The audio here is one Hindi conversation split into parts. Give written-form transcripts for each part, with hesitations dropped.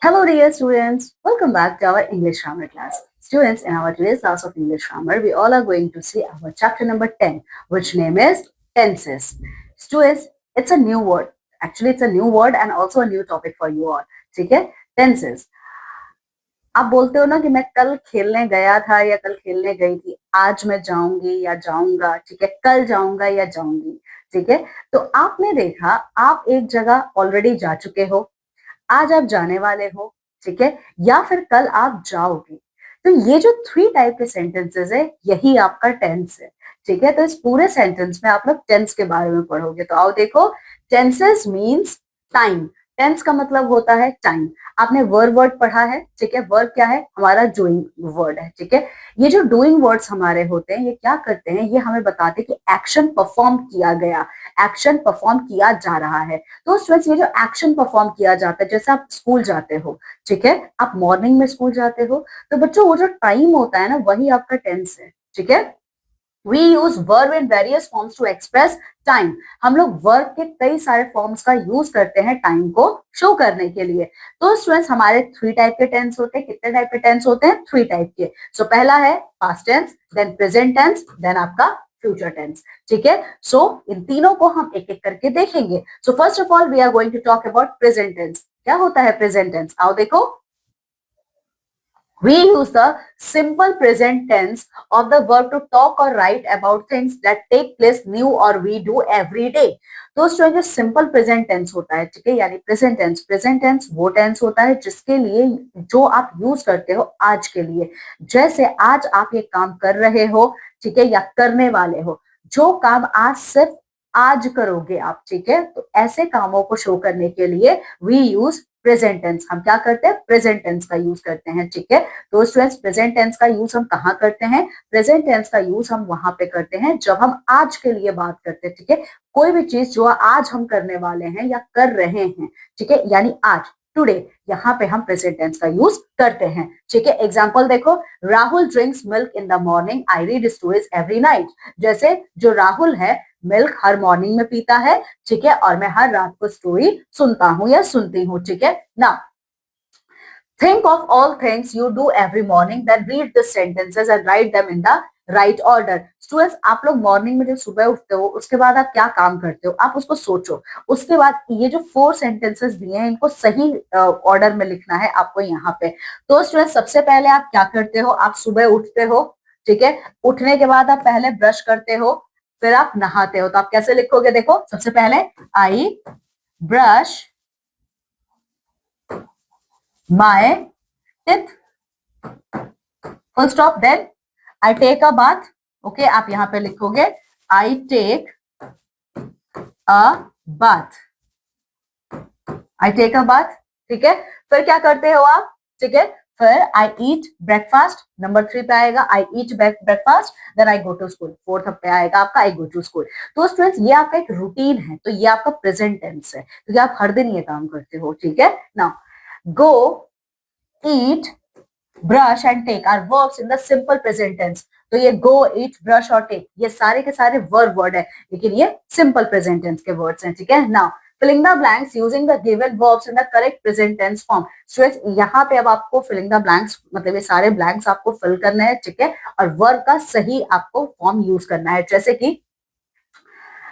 Hello dear students, welcome back to our English grammar class. Students, in our today's class of English grammar, we all are going to see our chapter number 10, which name is tenses. Students, it's a new word. Actually, it's a new word and also a new topic for you all. ठीक है? Tenses. आप बोलते हो ना कि मैं कल खेलने गया था या कल खेलने गई थी, आज मैं जाऊंगी या जाऊंगा, ठीक है, कल जाऊंगा या जाऊंगी, ठीक है। तो आपने देखा आप एक जगह ऑलरेडी जा चुके हो, आज आप जाने वाले हो, ठीक है, या फिर कल आप जाओगे। तो ये जो थ्री टाइप के सेंटेंसेस है, यही आपका टेंस है, ठीक है। तो इस पूरे सेंटेंस में आप लोग टेंस के बारे में पढ़ोगे। तो आओ देखो, टेंसेस मीन्स टाइम। टेंस का मतलब होता है टाइम। आपने वर्ड पढ़ा है, ठीक है। वर्ब क्या है? हमारा डूइंग वर्ड है, ठीक है। ये जो डूइंग वर्ड्स हमारे होते हैं, ये क्या करते हैं? ये हमें बताते हैं कि एक्शन परफॉर्म किया गया, एक्शन परफॉर्म किया जा रहा है। तो स्टूडेंट्स, ये जो एक्शन परफॉर्म किया जाता है, जैसे आप स्कूल जाते हो, ठीक है, आप मॉर्निंग में स्कूल जाते हो, तो बच्चों वो जो टाइम होता है ना, वही आपका टेंस है, ठीक है। We use verb in various forms to express time. हम लोग वर्ब के कई सारे फॉर्म्स का यूज करते हैं टाइम को शो करने के लिए। तो स्टूडेंट्स, हमारे थ्री टाइप के टेंस होते हैं। कितने टाइप के टेंस होते हैं? थ्री टाइप के। सो पहला है past tense, then present tense, then आपका फ्यूचर टेंस, ठीक है। सो इन तीनों को हम एक एक करके देखेंगे। So first of all we are going to talk about present tense. क्या होता है प्रेजेंट टेंस? आओ देखो, we use the simple present tense of the verb to talk or write about things that take place new or we do every day. तो जो सिंपल प्रेजेंट टेंस होता है, ठीक है, यानी प्रेजेंट टेंस वो टेंस होता है जिसके लिए जो आप यूज करते हो आज के लिए। जैसे आज आप ये काम कर रहे हो, ठीक है, या करने वाले हो, जो काम आज सिर्फ आज करोगे आप, ठीक है। तो ऐसे कामों को शो करने के लिए वी यूज प्रेजेंट टेंस। हम क्या करते हैं? प्रेजेंट टेंस का यूज करते हैं, ठीक है। तो स्टूडेंट्स, प्रेजेंट टेंस का यूज हम कहाँ करते हैं? प्रेजेंट टेंस का यूज हम वहां पे करते हैं जब हम आज के लिए बात करते हैं, ठीक है। कोई भी चीज जो आज हम करने वाले हैं या कर रहे हैं, ठीक है, यानी आज, टुडे, यहाँ पे हम प्रेजेंट टेंस का यूज करते हैं, ठीक है। एग्जाम्पल देखो, Rahul drinks milk in the morning, I read stories every night. जैसे जो राहुल है, मिल्क हर मॉर्निंग में पीता है, ठीक है, और मैं हर रात को स्टोरी सुनता हूं या सुनती हूँ, ठीक है ना। Think of all things you do every morning, then read the sentences and write them in the right order. Students, आप लोग मॉर्निंग में जब सुबह उठते हो, उसके बाद आप क्या काम करते हो, आप उसको सोचो। उसके बाद ये जो 4 सेंटेंसेस दिए हैं, इनको सही ऑर्डर में लिखना है आपको यहाँ पे। तो स्टूडेंट, सबसे पहले आप क्या करते हो? आप सुबह उठते हो, ठीक है। उठने के बाद आप पहले ब्रश करते हो, फिर आप नहाते हो। तो आप कैसे लिखोगे? देखो, सबसे पहले I brush my teeth, full stop, then I take a bath. Okay, आप यहाँ पे लिखोगे I take a bath, I take a bath, ठीक है। फिर क्या करते हो आप? ठीक है, फिर I eat breakfast, नंबर 3 पे आएगा I eat breakfast, then I go to school, 4th पे आएगा आपका I go to school। तो स्टूडेंट्स, ये आपका एक रूटीन है, तो ये आपका प्रेजेंट टेंस है, क्योंकि आप हर दिन ये काम करते हो, ठीक है ना। Go, eat, brush and take are verbs in the simple present tense. तो ये go, eat, brush और take ये सारे के सारे verb word है, लेकिन ये simple present tense के words हैं, ठीक है। Now filling the blanks using the given verbs in the correct present tense form. Students, यहाँ पे अब आपको filling the blanks मतलब ये सारे blanks आपको fill करना है, ठीक है, और verb का सही आपको form use करना है। जैसे कि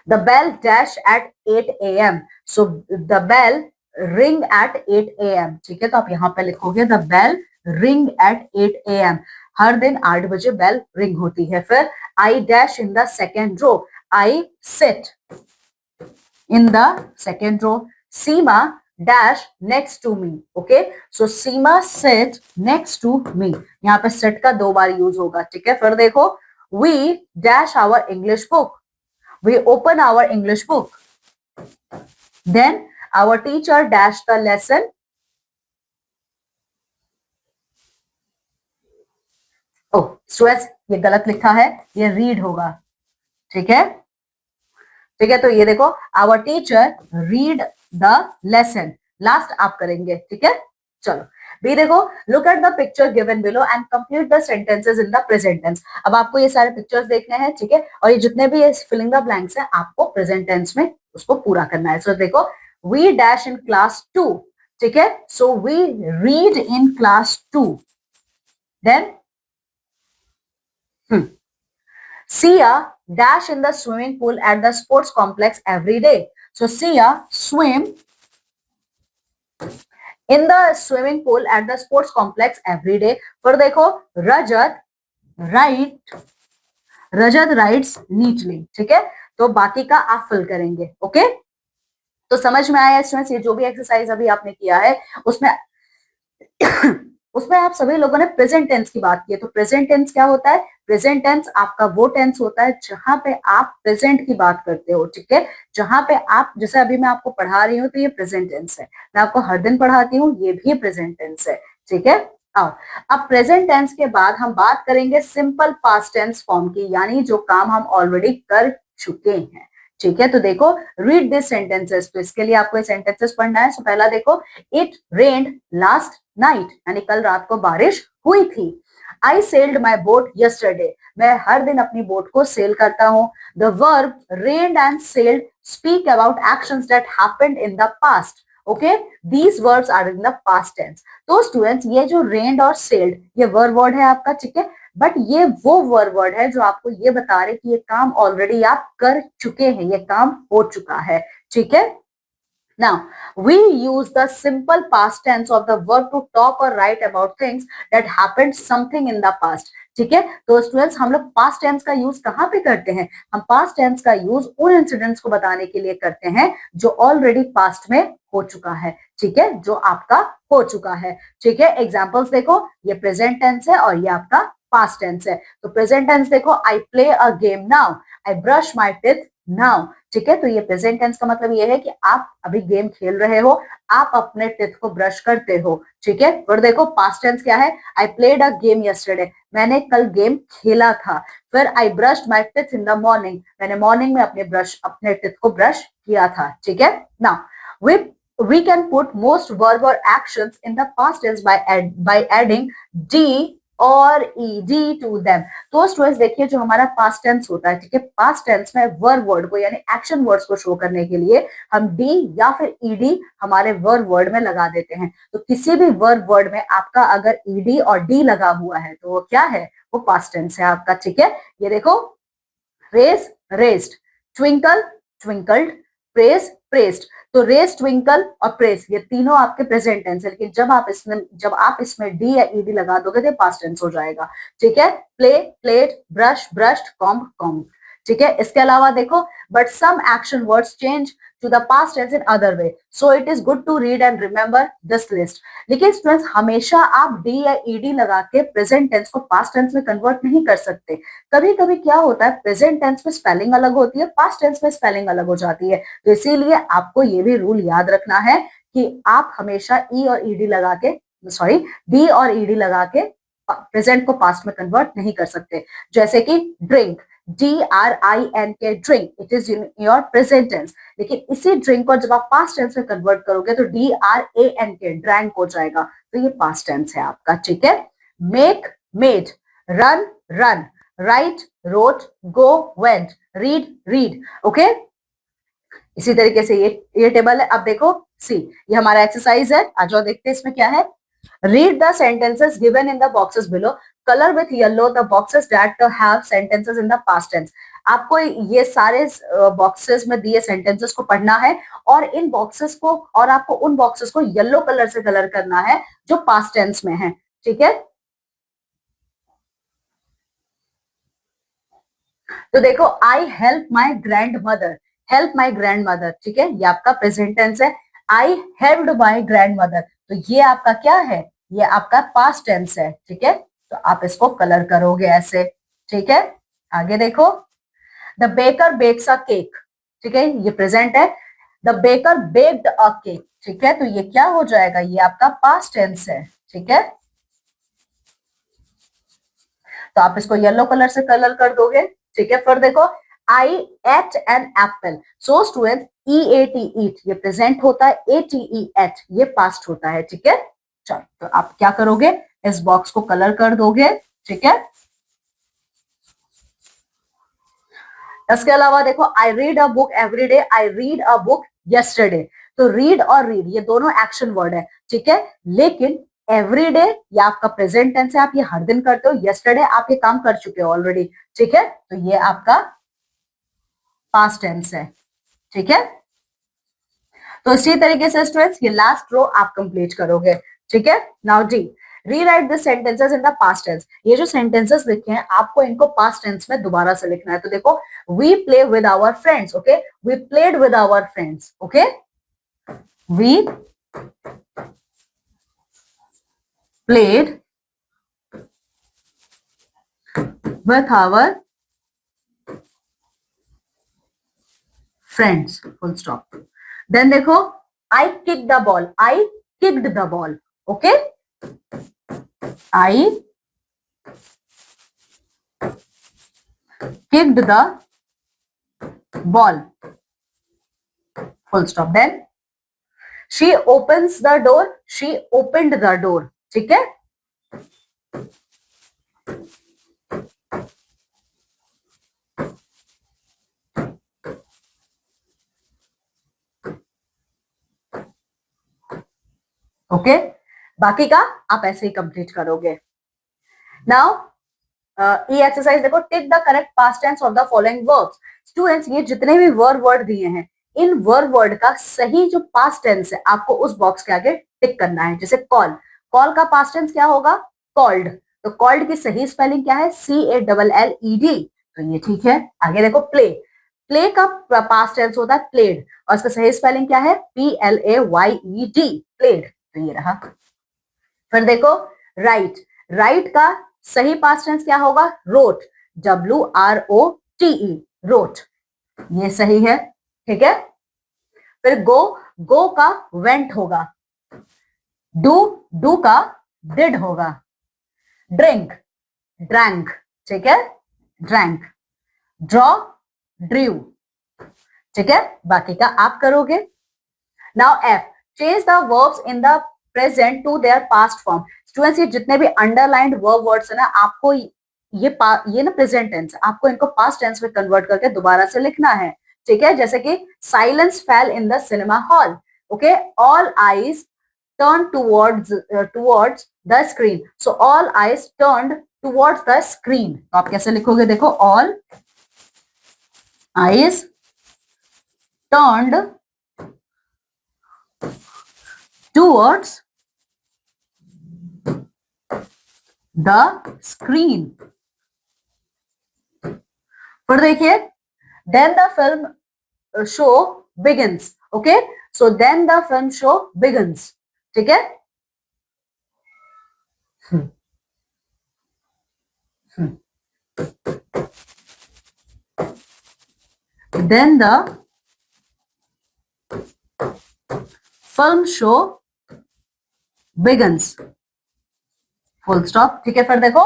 the bell dash at 8 a.m. So the bell ring at 8 a.m. ठीक है, तो आप यहाँ पे लिखोगे the bell ring at 8 a.m. हर दिन 8 बजे बेल रिंग होती है। फिर I dash in the second row, I sit in the second row. Seema dash next to me. Okay, so Seema sit next to me. यहाँ पे sit का 2 बार यूज होगा, ठीक है। फिर देखो, we dash our English book, we open our English book, then our teacher dash the lesson. Oh students, ये गलत लिखा है, ये रीड होगा, ठीक है, ठीक है। तो ये देखो, our teacher read the lesson, last आप करेंगे, ठीक है। चलो बी देखो, look at the picture given below and complete the sentences in the present tense. अब आपको ये सारे पिक्चर्स देखने हैं, ठीक है, और ये जितने भी ये फिलिंग द ब्लैंक्स हैं, आपको प्रेजेंट टेंस में उसको पूरा करना है। सो देखो, वी डैश इन क्लास 2, ठीक है. So we read in class 2. Then Sia dash in the swimming pool at the sports complex every day. So Sia swim in the swimming pool at the sports complex every day. फिर देखो write रजत राइट्स नीटली. ठीक है, तो बाकी का आप फिल करेंगे. ओके, तो समझ में आया स्टूडेंट्स, ये जो भी एक्सरसाइज अभी आपने किया है उसमें उसमें आप सभी लोगों ने प्रेजेंट टेंस की बात की है. तो प्रेजेंट टेंस क्या होता है? प्रेजेंट टेंस आपका वो टेंस होता है जहां पे आप प्रेजेंट की बात करते हो. ठीक है, जहां पे आप, जैसे अभी मैं आपको पढ़ा रही हूँ तो ये प्रेजेंट टेंस है, मैं आपको हर दिन पढ़ाती हूँ, ये भी प्रेजेंट टेंस है. ठीक है, आओ अब प्रेजेंट टेंस के बाद हम बात करेंगे सिंपल पास्ट टेंस फॉर्म की, यानी जो काम हम ऑलरेडी कर चुके हैं. ठीक है, तो देखो रीड दिस सेंटेंसेस. तो इसके लिए आपको ये सेंटेंसेस पढ़ना है. तो पहला देखो, इट रेन्ड लास्ट नाइट, यानी कल रात को बारिश हुई थी. I sold my boat yesterday, मैं हर दिन अपनी बोट को सेल करता हूँ. The verb rained and sold speak about actions that happened in the past. Okay, these verbs are in the past tense. तो स्टूडेंट्स ये जो रेन्ड और सेल्ड ये वर्ब वर्ड है आपका. ठीक है, बट ये वो वर्ब वर्ड है जो आपको ये बता रहे कि ये काम ऑलरेडी आप कर चुके हैं, ये काम हो चुका है. ठीक है, now we use the simple past tense of the verb to talk or write about things that happened something in the past. ठीक है, तो स्टूडेंट्स हम लोग पास्ट टेंस का यूज कहाँ पे करते हैं? हम पास्ट टेंस का यूज उन इंसिडेंट्स को बताने के लिए करते हैं जो ऑलरेडी पास्ट में हो चुका है. ठीक है, जो आपका हो चुका है. ठीक है, एग्जांपल्स देखो, ये प्रेजेंट टेंस है और ये आपका पास्ट टेंस है. तो प्रेजेंट टेंस देखो, I play a game now, I brush my teeth now. ठीक है, तो ये प्रेजेंट टेंस का मतलब ये है कि आप अभी गेम खेल रहे हो, आप अपने टीथ को ब्रश करते हो. ठीक है, और देखो पास्ट टेंस क्या है? I played a game yesterday, मैंने कल गेम खेला था. फिर I brushed my teeth in the morning, मैंने मॉर्निंग में अपने टीथ को ब्रश किया था. ठीक है, now we can put most verb or actions in the past tense by adding d और ed to them. तो स्टूडेंट्स देखिए, जो हमारा पास्ट टेंस होता है, ठीक है, पास्ट टेंस में वर्ब वर्ड को यानी एक्शन वर्ड्स को शो करने के लिए हम डी या फिर ed हमारे वर्ब वर्ड में लगा देते हैं. तो किसी भी वर्ब वर्ड में आपका अगर ed और डी लगा हुआ है तो वो क्या है? वो पास्ट टेंस है आपका. ठीक है, ये देखो, raise raised, twinkle twinkled, praise praised. तो रेस, ट्विंकल और प्रेस ये तीनों आपके प्रेजेंट टेंस है, लेकिन जब आप इसमें डी या ईडी लगा दोगे तो पास्ट टेंस हो जाएगा. ठीक है, play played, brush brushed, comb comb. ठीक है, इसके अलावा देखो, but some action words change to the past tense in other way, so it is good to read and remember this list. लेकिन स्टूडेंट्स हमेशा आप डी या ईडी लगा के प्रेजेंट टेंस को पास्ट टेंस में कन्वर्ट नहीं कर सकते. कभी कभी क्या होता है, प्रेजेंट टेंस में स्पेलिंग अलग होती है, पास्ट टेंस में स्पेलिंग अलग हो जाती है. तो इसीलिए आपको ये भी रूल याद रखना है कि आप हमेशा ई और ईडी लगा के, सॉरी, डी और ईडी लगा के प्रेजेंट को पास्ट में कन्वर्ट नहीं कर सकते. जैसे कि drink, DRINK, drink, it is in your present tense. लेकिन इसी ड्रिंक को जब आप पास्ट टेंस में कन्वर्ट करोगे तो DRANK, ड्रैंक हो जाएगा. तो ये पास्ट टेंस है आपका. ठीक है, make made, run run, right road, go went, read read. Okay, इसी तरीके से ये टेबल है. अब देखो सी, ये हमारा एक्सरसाइज है. आ जाओ देखते हैं इसमें क्या है. Read the sentences given in the boxes below. Color with yellow the boxes that have sentences in the past tense. आपको ये सारे बॉक्सेस में दिए सेंटेंसेस को पढ़ना है और इन बॉक्सेस को, और आपको उन बॉक्सेस को येलो कलर से कलर करना है जो पास्ट टेंस में है. ठीक है, तो देखो, I help my grand mother, help my grand mother. ठीक है, ये आपका प्रेजेंट टेंस है. आई हेल्प्ड माई ग्रैंड मदर, तो ये आपका क्या है? ये आपका पास्ट टेंस है. ठीक है, तो आप इसको कलर करोगे ऐसे. ठीक है, आगे देखो, the baker bakes a cake. ठीक है, ये प्रेजेंट है. The baker baked a cake. ठीक है, तो ये क्या हो जाएगा? ये आपका पास्ट टेंस है. ठीक है, तो आप इसको येलो कलर से कलर कर दोगे. ठीक है, फिर देखो, I ate an apple. So student, EAT eat ये प्रेजेंट होता है, ATE एट ये पास्ट होता है. ठीक है, चलो, तो आप क्या करोगे? इस बॉक्स को कलर कर दोगे. ठीक है, इसके अलावा देखो, I read a book every day, I read a book yesterday. तो रीड और रीड ये दोनों एक्शन वर्ड है, ठीक है। लेकिन एवरीडे ये आपका प्रेजेंट टेंस है, आप ये हर दिन करते हो। यस्टरडे आप ये काम कर चुके हो ऑलरेडी, ठीक है, तो ये आपका पास्ट टेंस है, ठीक है। तो इसी तरीके से स्टूडेंट्स ये लास्ट रो आप कंप्लीट करोगे, ठीक है। Now D rewrite the sentences in the past tense. ये जो सेंटेंसेस लिखे हैं आपको इनको पास्ट टेंस में दोबारा से लिखना है। तो देखो, we play with our friends, okay, we played with our friends, okay, we played with our friends, full stop. Then देखो, I kicked the ball, I kicked the ball, okay, I kicked the ball, full stop. Then she opens the door, she opened the door, ठीक है। ओके, बाकी का आप ऐसे ही कंप्लीट करोगे। नाउ ये एक्सरसाइज देखो, tick the correct past tense of the following verbs. Students ये जितने भी वर्ड दिए हैं, इन वर्ड का सही जो पास्ट टेंस है आपको उस बॉक्स के आगे टिक करना है। जैसे कॉल, कॉल का पास्ट टेंस क्या होगा, कॉल्ड, तो कॉल्ड की सही स्पेलिंग क्या है, CALLED, तो ये ठीक है। आगे देखो, प्ले, प्ले का पास्ट टेंस होता है प्लेड, और इसका सही स्पेलिंग क्या है, PLAYED, प्लेड, तो ये रहा। फिर देखो, राइट, राइट का सही पास्ट टेंस क्या होगा, रोट, WROTE, रोट, ये सही है, ठीक है। फिर गो, गो का वेंट होगा, डू का डिड होगा, ड्रिंक, ड्रैंक, ठीक है, ड्रैंक, ड्रॉ, ड्रीव, ठीक है। बाकी का आप करोगे। Now F, change the verbs in the present to their past form. Students ये जितने भी अंडरलाइंड वर्ब वर्ड्स है ना, आपको ये ना प्रेजेंट टेंस है, आपको इनको पास्ट टेंस में कन्वर्ट करके दोबारा से लिखना है, ठीक है। जैसे कि silence fail in the cinema hall, okay, all eyes turn towards the screen, so all eyes turned towards the screen, तो आप कैसे लिखोगे, देखो, all eyes turned towards the screen। फिर देखिए, then the film show begins, okay, so then the film show begins, ठीक है। then the film show begins, full stop, ठीक है। फिर देखो,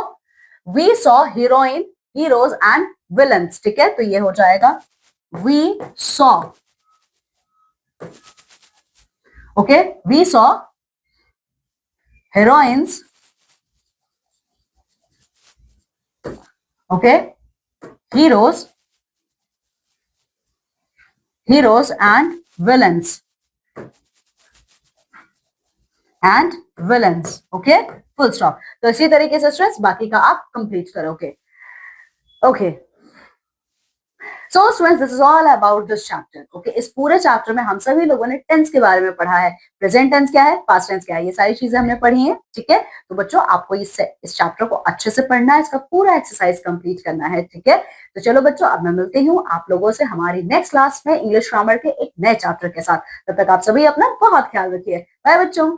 we saw heroine, heroes and villains, ठीक है, तो ये हो जाएगा we saw, okay, we saw heroines, okay, heroes and villains, and villains, okay, full stop. तो इसी तरीके से स्टूडेंट्स बाकी का आप कंप्लीट करोगे, okay. So students this is all about this chapter, okay. इस पूरे चैप्टर में हम सभी लोगों ने टेंस के बारे में पढ़ा है, प्रेजेंट टेंस क्या है, पास्ट टेंस क्या है, ये सारी चीजें हमने पढ़ी हैं, ठीक है। तो बच्चों आपको इस चैप्टर को अच्छे से पढ़ना है, इसका पूरा एक्सरसाइज कंप्लीट करना है, ठीक है। तो चलो बच्चों, अब मैं मिलती हूँ आप लोगों से हमारी नेक्स्ट क्लास में इंग्लिश ग्रामर के एक नए चैप्टर के साथ। तब तक आप सभी अपना बहुत ख्याल रखिए, बाय बच्चों।